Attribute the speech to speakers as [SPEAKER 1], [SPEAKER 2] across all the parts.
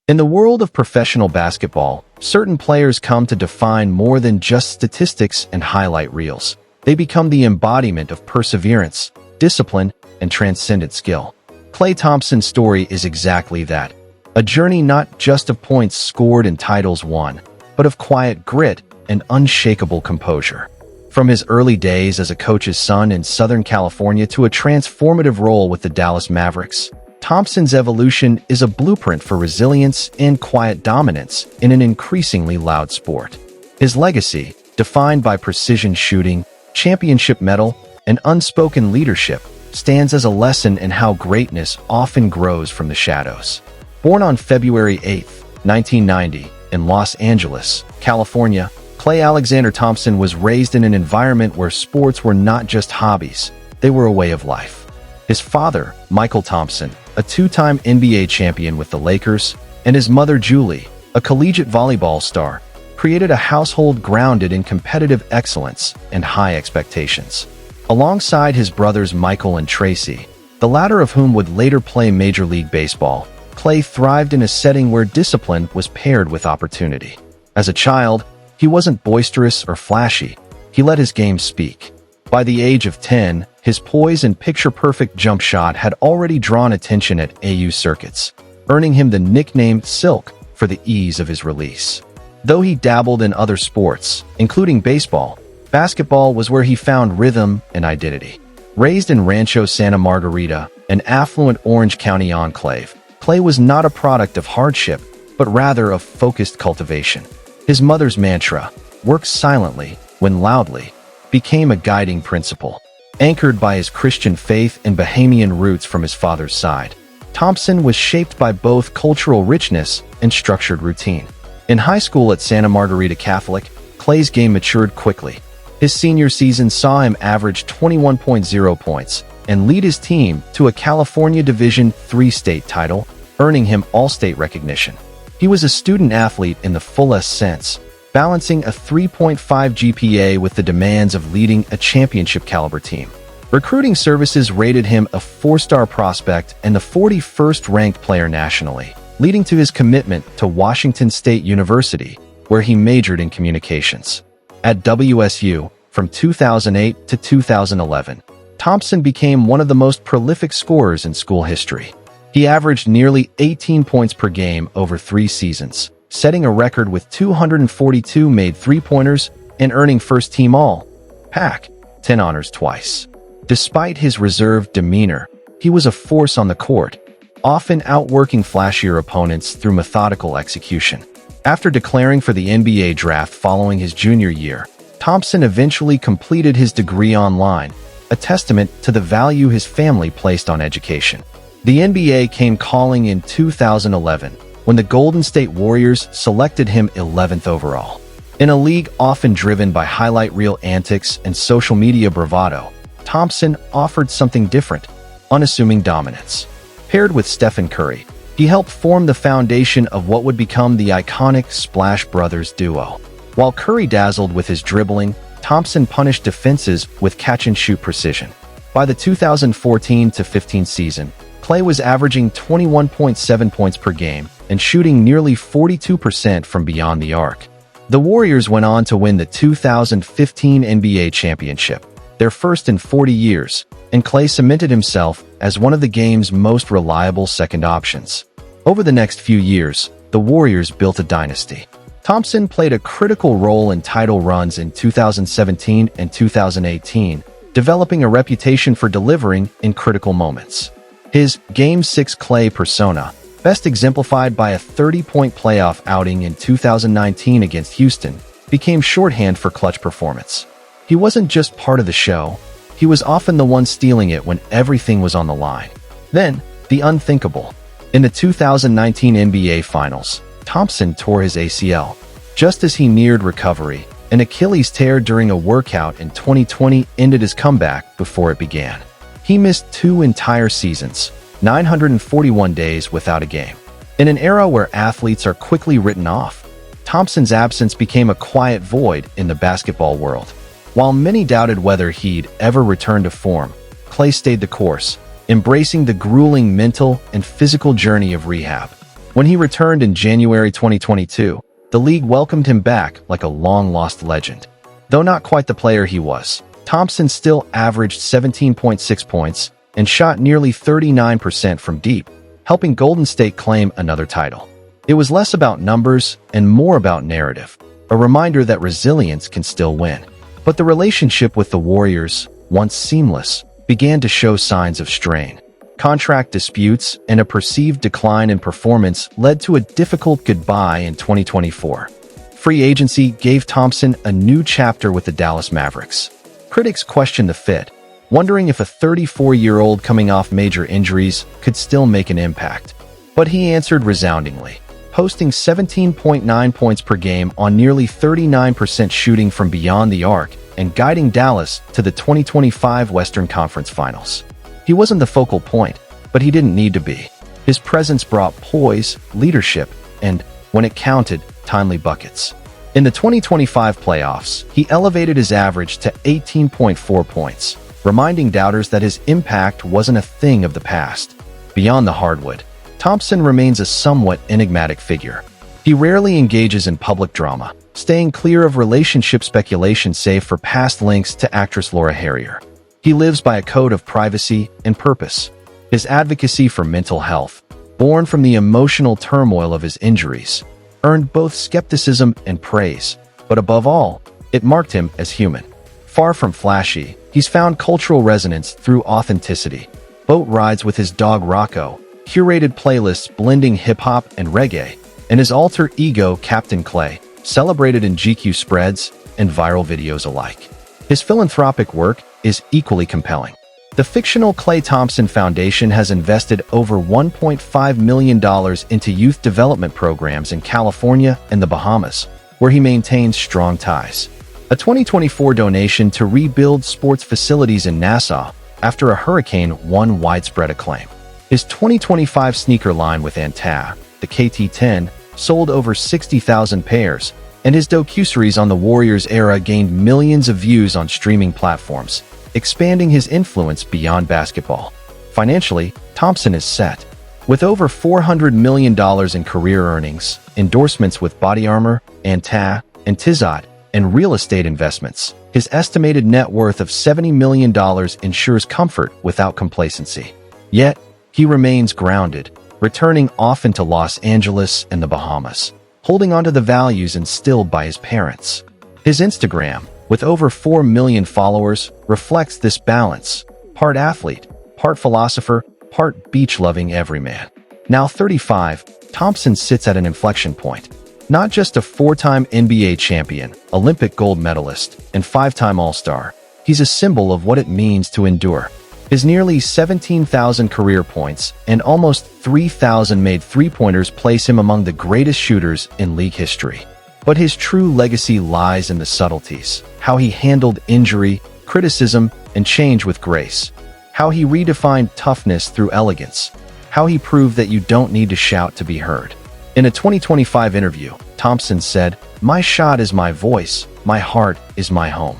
[SPEAKER 1] In the world of professional basketball, certain players come to define more than just statistics and highlight reels. They become the embodiment of perseverance, discipline, and transcendent skill. Klay Thompson's story is exactly that. A journey not just of points scored and titles won, but of quiet grit and unshakable composure. From his early days as a coach's son in Southern California to a transformative role with the Dallas Mavericks, Thompson's evolution is a blueprint for resilience and quiet dominance in an increasingly loud sport. His legacy, defined by precision shooting, championship medal, and unspoken leadership, stands as a lesson in how greatness often grows from the shadows. Born on February 8, 1990, in Los Angeles, California, Klay Alexander Thompson was raised in an environment where sports were not just hobbies, they were a way of life. His father, Michael Thompson, a two-time NBA champion with the Lakers, and his mother, Julie, a collegiate volleyball star, created a household grounded in competitive excellence and high expectations. Alongside his brothers Michael and Tracy, the latter of whom would later play Major League Baseball, Klay thrived in a setting where discipline was paired with opportunity. As a child, he wasn't boisterous or flashy. He let his game speak. By the age of 10, his poise and picture-perfect jump shot had already drawn attention at AU circuits, earning him the nickname Silk for the ease of his release. Though he dabbled in other sports, including baseball, basketball was where he found rhythm and identity. Raised in Rancho Santa Margarita, an affluent Orange County enclave, Klay was not a product of hardship, but rather of focused cultivation. His mother's mantra, "Work silently, win loudly," became a guiding principle. Anchored by his Christian faith and Bahamian roots from his father's side, Thompson was shaped by both cultural richness and structured routine. In high school at Santa Margarita Catholic, Klay's game matured quickly. His senior season saw him average 21.0 points and lead his team to a California Division III state title, earning him all-state recognition. He was a student athlete in the fullest sense, balancing a 3.5 GPA with the demands of leading a championship-caliber team. Recruiting services rated him a 4-star prospect and the 41st ranked player nationally, leading to his commitment to Washington State University, where he majored in communications. At WSU, from 2008 to 2011, Thompson became one of the most prolific scorers in school history. He averaged nearly 18 points per game over 3 seasons, setting a record with 242 made three-pointers and earning first-team All-Pac 10 honors twice. Despite his reserved demeanor, he was a force on the court, often outworking flashier opponents through methodical execution. After declaring for the NBA draft following his junior year, Thompson eventually completed his degree online, a testament to the value his family placed on education. The NBA came calling in 2011, when the Golden State Warriors selected him 11th overall. In a league often driven by highlight reel antics and social media bravado, Thompson offered something different, unassuming dominance. Paired with Stephen Curry, he helped form the foundation of what would become the iconic Splash Brothers duo. While Curry dazzled with his dribbling, Thompson punished defenses with catch-and-shoot precision. By the 2014-15 season, Klay was averaging 21.7 points per game and shooting nearly 42% from beyond the arc. The Warriors went on to win the 2015 NBA championship, their first in 40 years, and Klay cemented himself as one of the game's most reliable second options. Over the next few years, the Warriors built a dynasty. Thompson played a critical role in title runs in 2017 and 2018, developing a reputation for delivering in critical moments. His Game 6 Klay persona, best exemplified by a 30-point playoff outing in 2019 against Houston, became shorthand for clutch performance. He wasn't just part of the show, he was often the one stealing it when everything was on the line. Then, the unthinkable. In the 2019 NBA Finals, Thompson tore his ACL. Just as he neared recovery, an Achilles tear during a workout in 2020 ended his comeback before it began. He missed 2 entire seasons, 941 days without a game. In an era where athletes are quickly written off, Thompson's absence became a quiet void in the basketball world. While many doubted whether he'd ever return to form, Klay stayed the course, embracing the grueling mental and physical journey of rehab. When he returned in January 2022, the league welcomed him back like a long-lost legend. Though not quite the player he was, Thompson still averaged 17.6 points and shot nearly 39% from deep, helping Golden State claim another title. It was less about numbers and more about narrative, a reminder that resilience can still win. But the relationship with the Warriors, once seamless, began to show signs of strain. Contract disputes and a perceived decline in performance led to a difficult goodbye in 2024. Free agency gave Thompson a new chapter with the Dallas Mavericks. Critics questioned the fit, wondering if a 34-year-old coming off major injuries could still make an impact. But he answered resoundingly, posting 17.9 points per game on nearly 39% shooting from beyond the arc and guiding Dallas to the 2025 Western Conference Finals. He wasn't the focal point, but he didn't need to be. His presence brought poise, leadership, and, when it counted, timely buckets. In the 2025 playoffs, he elevated his average to 18.4 points, reminding doubters that his impact wasn't a thing of the past. Beyond the hardwood, Thompson remains a somewhat enigmatic figure. He rarely engages in public drama, staying clear of relationship speculation save for past links to actress Laura Harrier. He lives by a code of privacy and purpose. His advocacy for mental health, born from the emotional turmoil of his injuries, earned both skepticism and praise, but above all, it marked him as human. Far from flashy, he's found cultural resonance through authenticity. Boat rides with his dog Rocco, curated playlists blending hip-hop and reggae, and his alter ego Captain Klay, celebrated in GQ spreads and viral videos alike. His philanthropic work is equally compelling. The fictional Klay Thompson Foundation has invested over $1.5 million into youth development programs in California and the Bahamas, where he maintains strong ties. A 2024 donation to rebuild sports facilities in Nassau after a hurricane won widespread acclaim. His 2025 sneaker line with Anta, the KT10, sold over 60,000 pairs, and his docuseries on the Warriors era gained millions of views on streaming platforms, expanding his influence beyond basketball. Financially, Thompson is set. With over $400 million in career earnings, endorsements with Body Armor, Anta, and Tizot, and real estate investments, his estimated net worth of $70 million ensures comfort without complacency. Yet, he remains grounded, returning often to Los Angeles and the Bahamas, holding onto the values instilled by his parents. His Instagram, with over 4 million followers, reflects this balance: part athlete, part philosopher, part beach-loving everyman. Now 35, Thompson sits at an inflection point. Not just a 4-time NBA champion, Olympic gold medalist, and 5-time All-Star, he's a symbol of what it means to endure. His nearly 17,000 career points and almost 3,000 made three-pointers place him among the greatest shooters in league history. But his true legacy lies in the subtleties: how he handled injury, criticism, and change with grace, how he redefined toughness through elegance, how he proved that you don't need to shout to be heard. In a 2025 interview, Thompson said, "My shot is my voice, my heart is my home."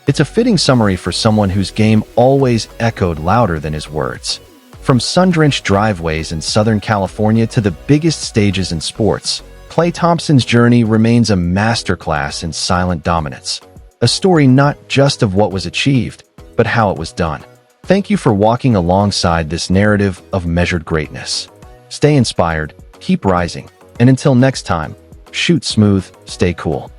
[SPEAKER 1] It's a fitting summary for someone whose game always echoed louder than his words. From sun-drenched driveways in Southern California to the biggest stages in sports, Klay Thompson's journey remains a masterclass in silent dominance. A story not just of what was achieved, but how it was done. Thank you for walking alongside this narrative of measured greatness. Stay inspired, keep rising, and until next time, shoot smooth, stay cool.